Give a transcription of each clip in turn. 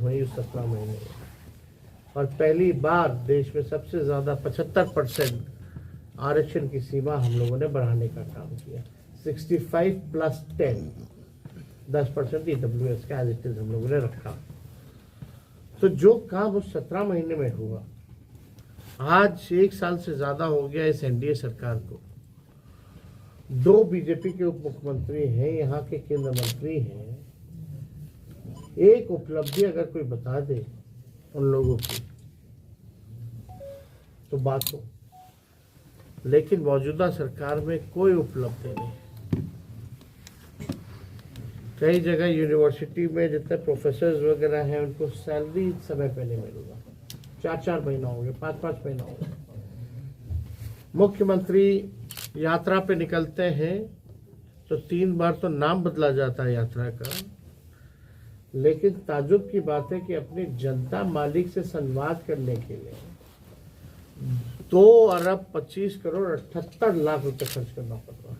हुई उस 17 महीने में, और पहली बार देश में सबसे ज़्यादा 75% आरक्षण की सीमा हम लोगों ने बढ़ाने का काम किया। 65+10 10% EWS का एज इट इज हम लोगों ने रखा। तो जो काम उस 17 महीने में हुआ, आज 1 साल से ज़्यादा हो गया इस एनडीए सरकार को। 2 बीजेपी के उप मुख्यमंत्री हैं, यहाँ के केंद्र मंत्री हैं। एक उपलब्धि अगर कोई बता दे उन लोगों की तो बात हो, लेकिन मौजूदा सरकार में कोई उपलब्धि नहीं। कई जगह यूनिवर्सिटी में जितने प्रोफेसर्स वगैरह हैं उनको सैलरी समय पे नहीं मिल रहा, 4-4 महीना हो गया, 5-5 महीना हो गया। मुख्यमंत्री यात्रा पे निकलते हैं तो 3 बार तो नाम बदला जाता है यात्रा का, लेकिन ताजुब की बात है कि अपनी जनता मालिक से संवाद करने के लिए 2,25,78,00,000 रुपए खर्च करना पड़ रहा है।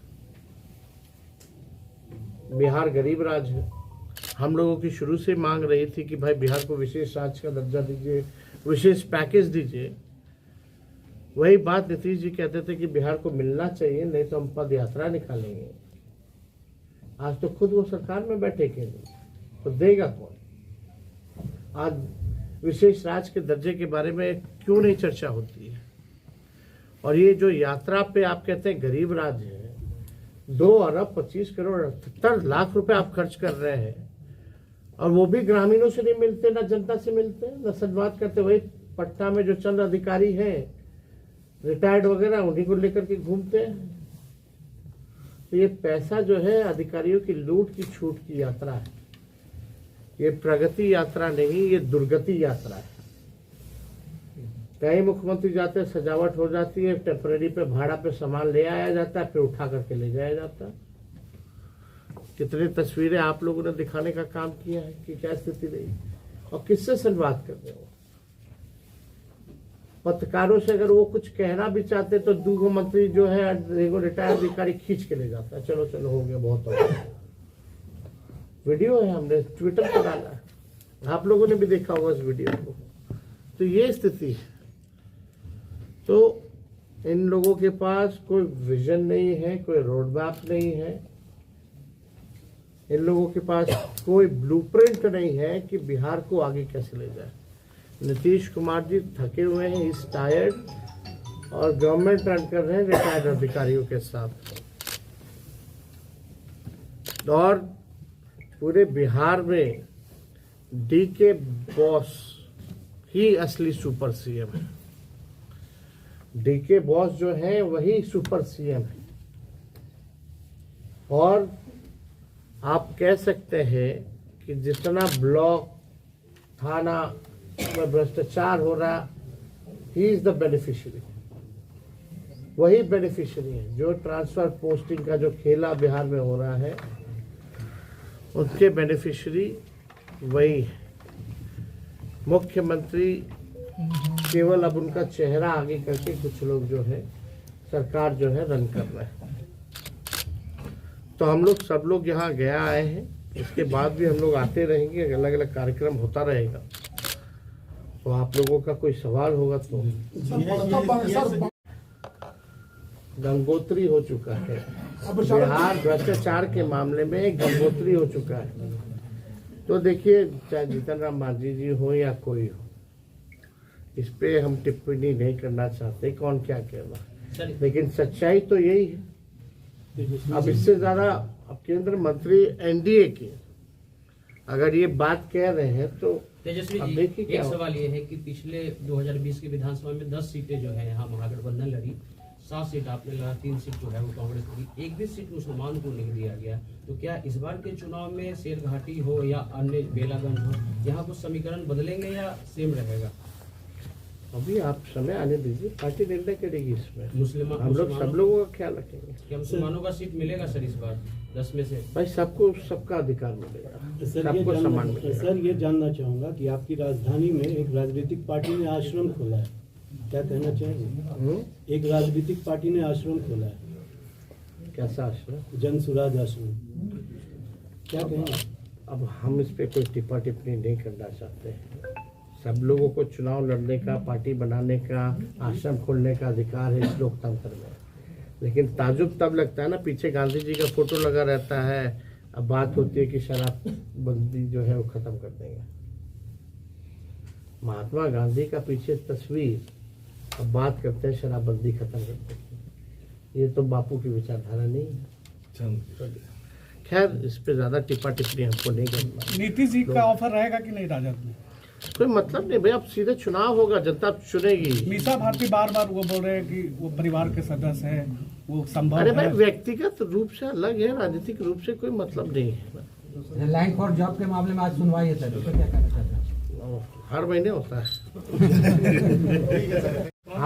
बिहार गरीब राज्य है। हम लोगों की शुरू से मांग रही थी कि भाई बिहार को विशेष राज्य का दर्जा दीजिए, विशेष पैकेज दीजिए। वही बात नीतीश जी कहते थे कि बिहार को मिलना चाहिए, नहीं तो हम पद यात्रा निकालेंगे। आज तो खुद वो सरकार में बैठे के तो देगा कौन? आज विशेष राज्य के दर्जे के बारे में क्यों नहीं चर्चा होती है? और ये जो यात्रा पे आप कहते हैं गरीब राज्य है, 2,25,78,00,000 रुपए आप खर्च कर रहे हैं, और वो भी ग्रामीणों से नहीं मिलते, ना जनता से मिलते, ना संवाद करते। वही पटना में जो चंद अधिकारी हैं रिटायर्ड वगैरह, उन्हीं को लेकर के घूमते हैं। तो ये पैसा जो है अधिकारियों की लूट की छूट की यात्रा है। ये प्रगति यात्रा नहीं, ये दुर्गति यात्रा है। कई मुख्यमंत्री जाते हैं, सजावट हो जाती है, टेम्परेरी पे भाड़ा पे सामान ले आया जाता है, फिर उठा करके ले जाया जाता है। कितनी तस्वीरें आप लोगों ने दिखाने का काम किया है कि क्या स्थिति रही, और किससे संवाद कर रहे हो? पत्रकारों से अगर वो कुछ कहना भी चाहते तो 2 मंत्री जो है रिटायर्ड अधिकारी खींच के ले जाता है, चलो चलो हो गया, बहुत हो गया। वीडियो है, हमने ट्विटर पर डाला है, आप लोगों ने भी देखा होगा इस वीडियो को। तो ये स्थिति है। तो इन लोगों के पास कोई विजन नहीं है, कोई रोड मैप नहीं है, इन लोगों के पास कोई ब्लूप्रिंट नहीं है कि बिहार को आगे कैसे ले जाए। नीतीश कुमार जी थके हुए हैं, इस टायर्ड, और गवर्नमेंट रन कर रहे हैं रिटायर्ड अधिकारियों के साथ। और पूरे बिहार में डीके बॉस ही असली सुपर सीएम है। डीके बॉस जो है वही सुपर सीएम है। और आप कह सकते हैं कि जितना ब्लॉक थाना में भ्रष्टाचार हो रहा, ही इज द बेनिफिशियरी, वही बेनिफिशियरी है। जो ट्रांसफर पोस्टिंग का जो खेला बिहार में हो रहा है, उनके बेनिफिशियरी वही है। मुख्यमंत्री केवल अब उनका चेहरा आगे करके कुछ लोग जो है सरकार जो है रन कर रहे हैं। तो हम लोग सब लोग यहाँ गया आए हैं, इसके बाद भी हम लोग आते रहेंगे, अलग अलग कार्यक्रम होता रहेगा। तो आप लोगों का कोई सवाल होगा तो। गंगोत्री हो चुका है बिहार, भ्रष्टाचार के मामले में गंगोत्री हो चुका है। तो देखिए, चाहे जीतन राम मांझी जी हो या कोई हो, इस पे हम टिप्पणी नहीं करना चाहते कौन क्या कह रहा, लेकिन सच्चाई तो यही है। अब इससे ज्यादा अब केंद्र मंत्री एनडीए के अगर ये बात कह रहे हैं तो तेजस्वी जी, एक सवाल ये है कि पिछले 2020 की विधानसभा में 10 सीटें जो है यहाँ महागठबंधन लड़ी, 7 सीट आपने लड़ा, 3 सीट जो है वो कांग्रेस लड़ी, एक भी सीट मुसलमान को नहीं दिया गया। तो क्या इस बार के चुनाव में शेरघाटी हो या अन्य बेलागंज हो, यहाँ कुछ समीकरण बदलेंगे या सेम रहेगा? अभी आप समय आने दीजिए, पार्टी निर्णय करेगी इसमें। मुसलमान हम लोग सब लोगों का ख्याल रखेंगे। क्या मुसलमानों का सीट मिलेगा सर इस बार 10 में से? भाई सबको सबका अधिकार मिलेगा, सबको सम्मान मिलेगा। सर ये जानना चाहूंगा कि आपकी राजधानी में एक राजनीतिक पार्टी ने आश्रम खोला है, क्या कहना चाहेंगे? एक राजनीतिक पार्टी ने आश्रम खोला है। कैसा आश्रम? जन सुराज आश्रम, क्या कहेंगे? अब हम इस पे कोई टिप्पा टिप्पणी नहीं करना चाहते हैं। सब लोगों को चुनाव लड़ने का, पार्टी बनाने का, आश्रम खोलने का अधिकार है इस लोकतंत्र में। लेकिन ताजुब तब लगता है ना, पीछे गांधी जी का फोटो लगा रहता है, अब बात होती है कि शराबबंदी जो है वो खत्म कर देंगे। महात्मा गांधी का पीछे तस्वीर, अब बात करते हैं शराबबंदी खत्म कर देंगे। ये तो बापू की विचारधारा नहीं है। खैर, इस पे ज्यादा टिप्पा टिप्पणी हमको नहीं करना। नीतीश जी का ऑफर रहेगा कि नहीं राजद में? कोई मतलब नहीं भाई, अब सीधे चुनाव होगा, जनता चुनेगी। मीसा भारती बार बार वो बोल रहे हैं कि वो परिवार के सदस्य है, वो संभव अरे है। भाई, व्यक्तिगत रूप से अलग है, राजनीतिक रूप से कोई मतलब नहीं है। लैंड फॉर जॉब के मामले में आज सुनवाई है सर, उसको क्या कहना चाहते हैं? हर महीने होता है।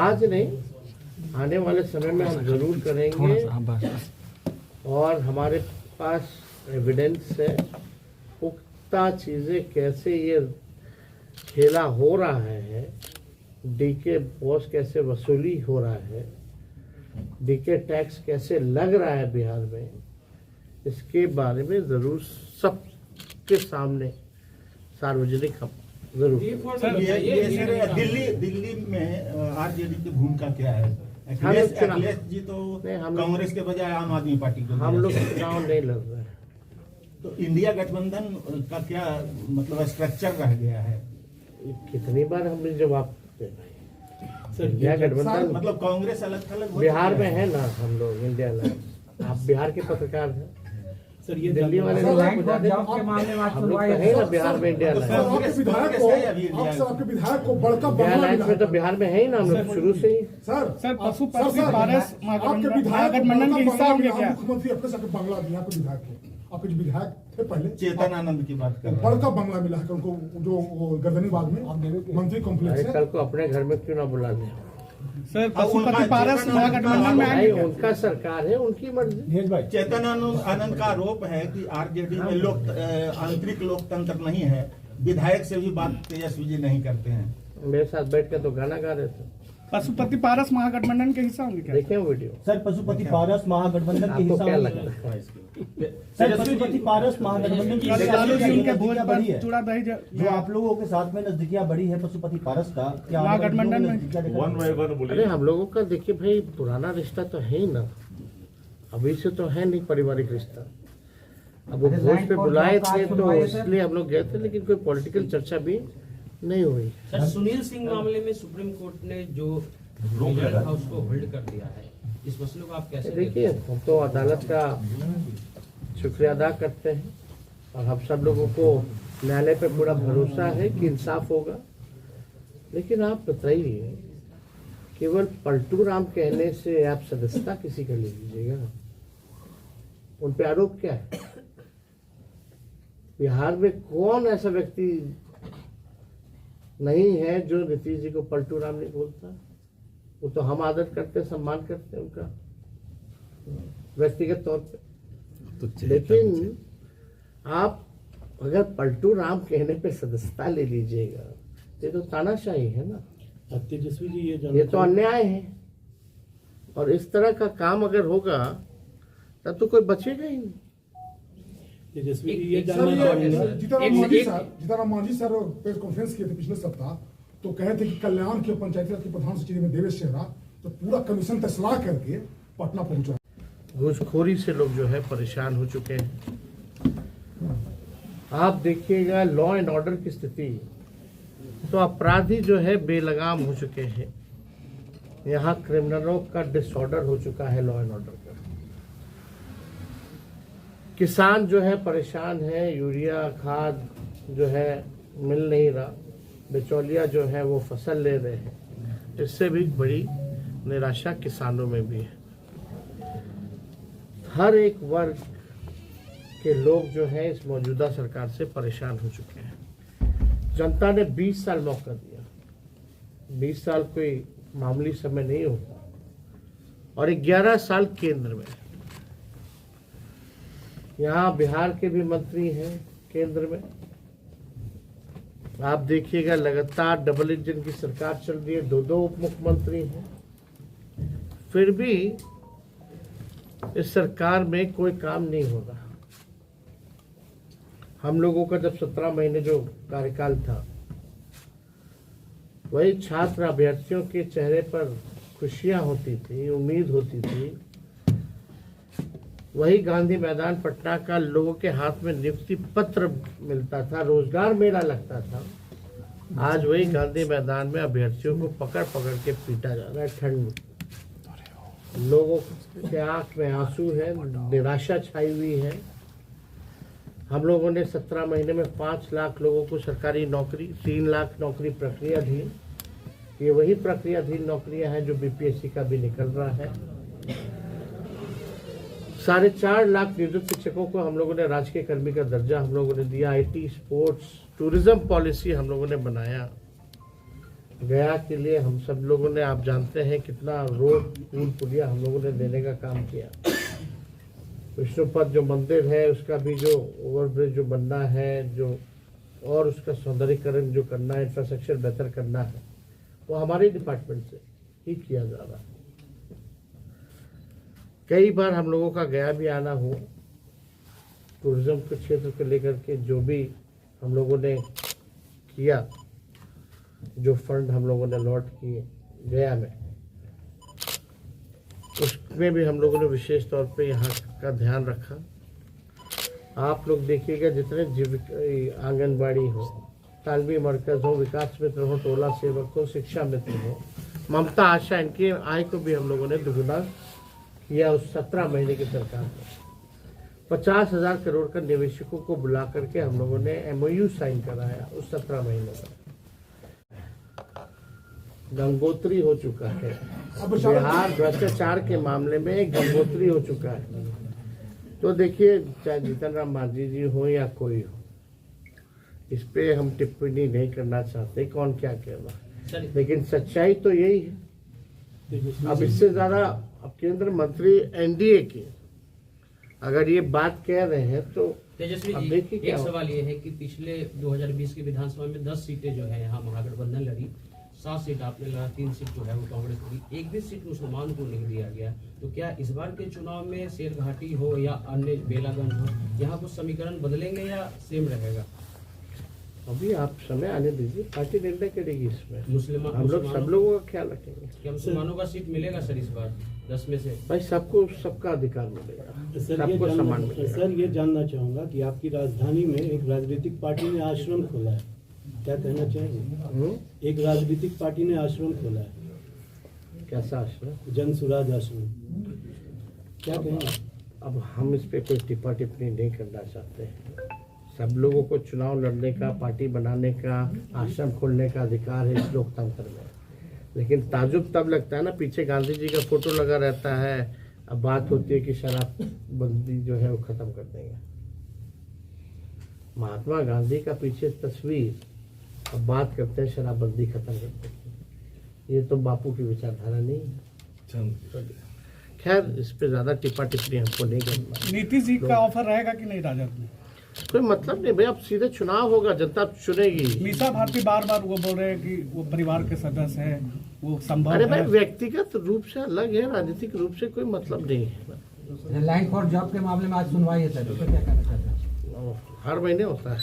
आज नहीं, आने वाले समय में हम जरूर करेंगे। और हमारे पास एविडेंस है, पुख्ता चीजें कैसे ये खेला हो रहा है, डीके बॉस कैसे वसूली हो रहा है, डीके टैक्स कैसे लग रहा है बिहार में, इसके बारे में जरूर सबके सामने सार्वजनिक हम जरूर। दिल्ली में आरजेडी की भूमिका क्या है? अखिलेश जी तो कांग्रेस के बजाय आम आदमी पार्टी को, हम लोग चुनाव नहीं लड़ रहे हैं। तो इंडिया गठबंधन का क्या मतलब स्ट्रक्चर रह गया है? कितनी बार हमने जवाब दिया, इंडिया गठबंधन मतलब कांग्रेस अलग थलग हो बिहार चुकी में है। है ना, हम लोग इंडिया अलायंस। आप बिहार के पत्रकार हैं, सर ये दिल्ली वाले सर, लोग लैंड आपको फॉर ज्यादा- जॉब के मामले में आज हम लोग सुनवाई तो है है ना सर। बिहार में इंडिया अलायंस। कांग्रेस आपके विधायक को बड़का बंगला अलायंस मिला में तो बिहार में है ही ना, हम लोग शुरू से ही। सर, पशुपति सर, पारस आपके विधायक को महागठबंधन के बड़का हिस्सा होंगे बंगला क्या? मिला, मुख्यमंत्री अपने साथ बंगला दिया आपके विधायक को। आपके जो विधायक थे पहले, चेतन आनंद की बात कर रहे हैं। बड़का बंगला मिला है उनको, जो गर्दनीबाग में मंत्री अरे कॉम्प्लेक्स है। कल को अपने घर में क्यों ना बुला लें? सर, पशुपति पारस महागठबंधन में भाई, आएंगे क्या? उनका सरकार है, उनकी मर्जी। चेतन आनंद का आरोप है कि आरजेडी में आंतरिक लोकतंत्र नहीं है, विधायक से भी बात तेजस्वी जी नहीं करते हैं। मेरे साथ बैठ के तो गाना गा रहे थे, पशुपति पारस महागठबंधन के हिस्सा होंगे क्या? देखे वो वीडियो। सर पशुपति पारस महागठबंधन के आपको हिस्सा क्या होंगे? लगता है? सर पशुपति पारस महागठबंधन की कल लालू जी उनके भोज नजदीकियां पर बढ़ी है, चूड़ा दही जो आप लोगों के साथ में नजदीकियां बढ़ी है पशुपति पारस का, क्या महागठबंधन में नजदीकियां देखा? अरे हम लोगों का देखिए भाई, पुराना रिश्ता तो है ही ना, अभी से तो है नहीं पारिवारिक रिश्ता। अब वो अरे भोज लैंड पे फॉर बुलाए जॉब का आज थे तो सुनवाई है सर। इसलिए हम लोग गए थे, लेकिन कोई पॉलिटिकल चर्चा भी नहीं हुई। सर, सुनील सिंह मामले में सुप्रीम कोर्ट ने जो रिजल्ट हाउस को होल्ड कर दिया है, इस मसले को आप कैसे देखिए, हम तो अदालत का शुक्रिया अदा करते हैं और हम सब लोगों को न्यायालय पे पूरा भरोसा है कि इंसाफ होगा। लेकिन आप बताइए, केवल पलटू राम कहने से आप सदस्यता किसी का ले लीजिएगा? उन पे आरोप क्या है? बिहार में कौन ऐसा व्यक्ति नहीं है जो नीतीश जी को पलटू राम नहीं बोलता? वो तो हम आदर करते हैं, सम्मान करते हैं उनका व्यक्तिगत तौर पे। लेकिन आप अगर पलटू राम कहने पे सदस्यता ले लीजिएगा, ये तो तानाशाही है ना, तेजस्वी जी ये तो अन्याय है। और इस तरह का काम अगर होगा तब तो कोई बचेगा ही नहीं। तेजस्वी जी एक- ये एक जानना सवाल चाहेंगे है, Jitaram Manjhi sir press conference किए थे पिछले सप्ताह, तो कहे थे कि कल्याण के पंचायती राज के प्रधान सचिव में देवेश चेहरा तो पूरा कमीशन तस्ला करके पटना पहुंचा। घूसखोरी से लोग जो है परेशान हो चुके हैं। आप देखिएगा लॉ एंड ऑर्डर की स्थिति, तो अपराधी जो है बेलगाम हो चुके हैं। यहाँ क्रिमिनलों का डिसऑर्डर हो चुका है लॉ एंड ऑर्डर का। किसान जो है परेशान है, यूरिया खाद जो है मिल नहीं रहा, बिचौलिया जो है वो फसल ले रहे हैं। इससे भी बड़ी निराशा किसानों में भी है। हर एक वर्ग के लोग जो है इस मौजूदा सरकार से परेशान हो चुके हैं। जनता ने 20 साल मौका दिया, 20 साल कोई मामूली समय नहीं होता, और 11 साल केंद्र में। यहाँ बिहार के भी मंत्री हैं केंद्र में। आप देखिएगा लगातार डबल इंजन की सरकार चल रही है, 2 उप मुख्यमंत्री हैं। फिर भी इस सरकार में कोई काम नहीं हो रहा। हम लोगों का जब 17 महीने जो कार्यकाल था, वही छात्र अभ्यर्थियों के चेहरे पर खुशियां होती थी, उम्मीद होती थी। वही गांधी मैदान पटना का लोगों के हाथ में नियुक्ति पत्र मिलता था, रोजगार मेला लगता था। आज वही गांधी मैदान में अभ्यर्थियों को पकड़ पकड़ के पीटा जा रहा है ठंड में। लोगों के आंख में आंसू है, निराशा छाई हुई है। हम लोगों ने 17 महीने में 5 लाख लोगों को सरकारी नौकरी, 3 लाख नौकरी प्रक्रियाधीन। ये वही प्रक्रियाधीन नौकरियां हैं जो बीपीएससी का भी निकल रहा है। 4.5 लाख नियोजित शिक्षकों को हम लोगों ने राजकीय कर्मी का दर्जा हम लोगों ने दिया। आईटी, स्पोर्ट्स, टूरिज्म पॉलिसी हम लोगों ने बनाया। गया के लिए हम सब लोगों ने, आप जानते हैं कितना रोड, पुल, पुलिया हम लोगों ने देने का काम किया। विष्णुपद जो मंदिर है उसका भी जो ओवरब्रिज जो बनना है, जो और उसका सौंदर्यीकरण जो करना है, इंफ्रास्ट्रक्चर बेहतर करना है, वो हमारे डिपार्टमेंट से ही किया जा रहा है। कई बार हम लोगों का गया भी आना हुआ। टूरिज्म के क्षेत्र को लेकर के जो भी हम लोगों ने किया, जो फंड हम लोगों ने लॉट किए गया में, उसमें भी हम लोगों ने विशेष तौर पे यहाँ का ध्यान रखा। आप लोग देखिएगा, जितने आंगनबाड़ी हो, तालमी मरकज हो, विकास मित्र हो, टोला सेवक हो, शिक्षा मित्र हो, ममता आशा, इनकी आय को भी हम लोगों ने दुगुना किया उस 17 महीने की सरकार में। 50,000 करोड़ का निवेशकों को बुला करके हम लोगों ने MOU साइन कराया उस 17 महीने में। गंगोत्री हो चुका है बिहार, भ्रष्टाचार के मामले में गंगोत्री हो चुका है। तो देखिए, चाहे जीतन राम मांझी जी हो या कोई हो, इस पे हम टिप्पणी नहीं करना चाहते कौन क्या कह रहा है, लेकिन सच्चाई तो यही है। अब इससे ज्यादा अब केंद्र मंत्री एनडीए के अगर ये बात कह रहे हैं तो तेजस्वी अब जी, देखिए क्या एक होगा। सवाल ये है कि पिछले 2020 की विधानसभा में 10 सीटें जो है यहाँ महागठबंधन लड़ी, 7 सीट आपने लड़ा, 3 सीट जो है वो कांग्रेस लड़ी, एक भी सीट मुसलमान को नहीं दिया गया। तो क्या इस बार के चुनाव में शेरघाटी हो या अन्य बेलागंज हो, यहाँ कुछ समीकरण बदलेंगे या सेम रहेगा? अभी आप समय आने दीजिए, पार्टी निर्णय करेगी इसमें। मुसलमान हम लोग सब लोगों का ख्याल रखेंगे। क्या मुसलमानों का सीट मिलेगा सर इस बार 10 में से? भाई सबको सबका अधिकार मिलेगा, सबको सम्मान मिलेगा। सर ये जानना चाहूंगा कि आपकी राजधानी में एक राजनीतिक पार्टी ने आश्रम खोला है, क्या कहना चाहेंगे? एक राजनीतिक पार्टी ने आश्रम खोला है, कैसा आश्रम? जन सुराज आश्रम, क्या कहेंगे? अब हम इस पे कोई टिप्पा टिप्पणी नहीं करना चाहते हैं। सब लोगों को चुनाव लड़ने का, पार्टी बनाने का, आश्रम खोलने का अधिकार है इस लोकतंत्र में। लेकिन ताजुब तब लगता है ना, पीछे गांधी जी का फोटो लगा रहता है, अब बात होती है कि शराबबंदी जो है वो खत्म कर देंगे। महात्मा गांधी का पीछे तस्वीर, अब बात करते हैं शराबबंदी खत्म कर देंगे। ये तो बापू की विचारधारा नहीं है। खैर, इस पे ज्यादा टिप्पा टिप्पणी हमको नहीं करना। नीतीश जी का ऑफर रहेगा कि नहीं राजद में? कोई मतलब नहीं भाई, अब सीधे चुनाव होगा, जनता चुनेगी। मीसा भारती बार बार वो बोल रहे हैं कि वो परिवार के सदस्य है, वो संभव अरे भाई, है। व्यक्तिगत रूप से अलग है, राजनीतिक रूप से कोई मतलब नहीं है। लैंड फॉर जॉब के मामले में आज सुनवाई है सर, तो क्या कहना चाहते हैं? हर महीने होता है।